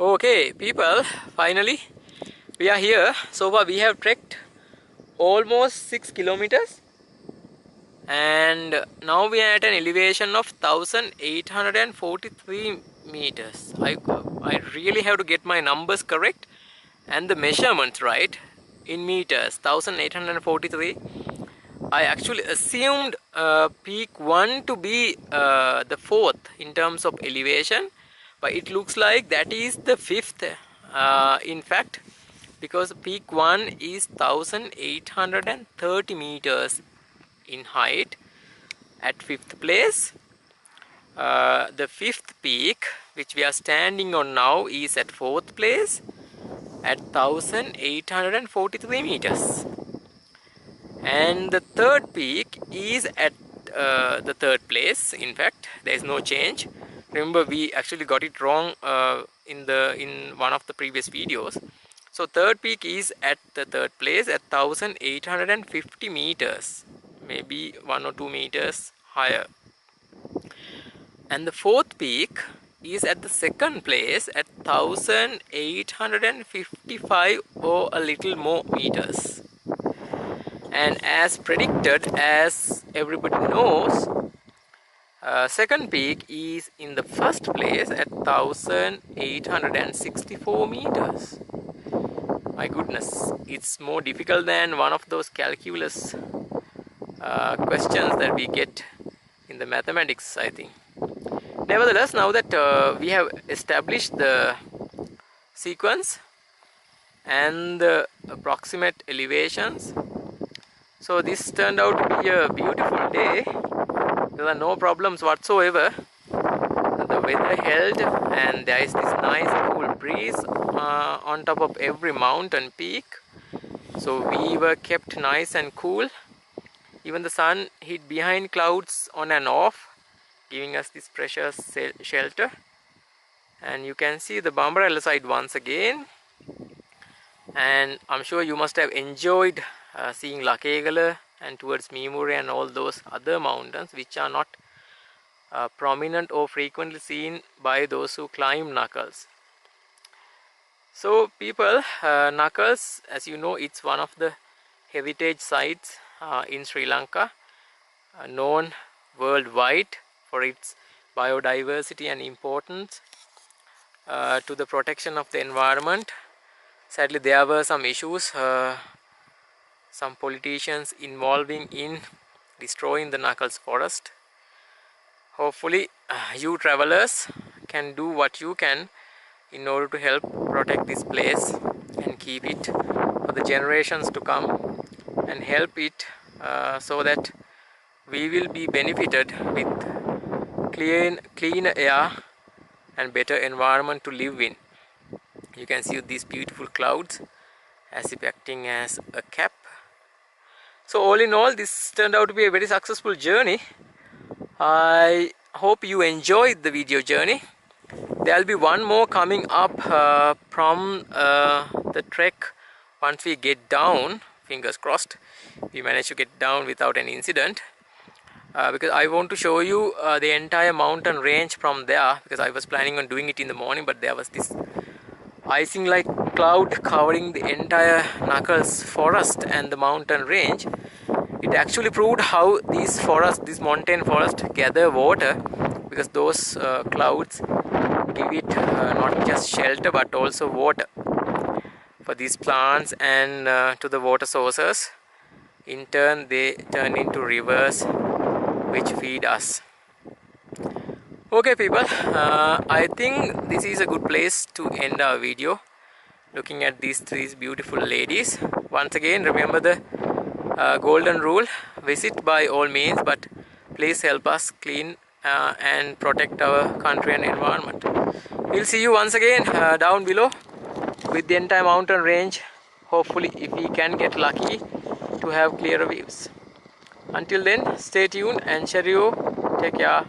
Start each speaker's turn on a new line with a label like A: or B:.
A: Okay, people, finally we are here. So far we have trekked almost 6 kilometers and now we are at an elevation of 1843 meters. I really have to get my numbers correct and the measurements right in meters. 1843. I actually assumed peak 1 to be the fourth in terms of elevation, but it looks like that is the fifth in fact, because peak 1 is 1830 meters in height at fifth place. The fifth peak which we are standing on now is at fourth place at 1843 meters. And the third peak is at the third place. In fact, there is no change. Remember, we actually got it wrong in one of the previous videos. So third peak is at the third place at 1850 meters, maybe 1 or 2 meters higher. And the fourth peak is at the second place at 1855 or a little more meters. And as predicted, as everybody knows, second peak is in the first place at 1864 meters. My goodness, it's more difficult than one of those calculus questions that we get in the mathematics, I think. Nevertheless, now that we have established the sequence and the approximate elevations, so this turned out to be a beautiful day. There are no problems whatsoever. The weather held and there is this nice cool breeze on top of every mountain peak. So we were kept nice and cool. Even the sun hid behind clouds on and off, giving us this precious shelter. And you can see the Bambarella side once again. And I'm sure you must have enjoyed seeing Lakegala and towards Mimure and all those other mountains which are not prominent or frequently seen by those who climb Knuckles. So people, Knuckles, as you know, it's one of the heritage sites in Sri Lanka, known worldwide for its biodiversity and importance to the protection of the environment. Sadly, there were some issues, some politicians involving in destroying the Knuckles forest. Hopefully you travelers can do what you can in order to help protect this place and keep it for the generations to come, and help it so that we will be benefited with clean air and better environment to live in. You can see these beautiful clouds as if acting as a cap. So all in all, this turned out to be a very successful journey. I hope you enjoyed the video journey. There will be one more coming up from the trek once we get down. Fingers crossed we manage to get down without any incident, because I want to show you the entire mountain range from there, because I was planning on doing it in the morning, but there was this icing like cloud covering the entire Knuckles forest and the mountain range. It actually proved how these mountain forests gather water, because those clouds give it not just shelter but also water for these plants and to the water sources. In turn, they turn into rivers which feed us. Okay people, I think this is a good place to end our video, looking at these three beautiful ladies. Once again, remember the golden rule: visit by all means, but please help us clean and protect our country and environment. We'll see you once again down below with the entire mountain range, hopefully if we can get lucky to have clearer views. Until then, stay tuned and cheerio, take care.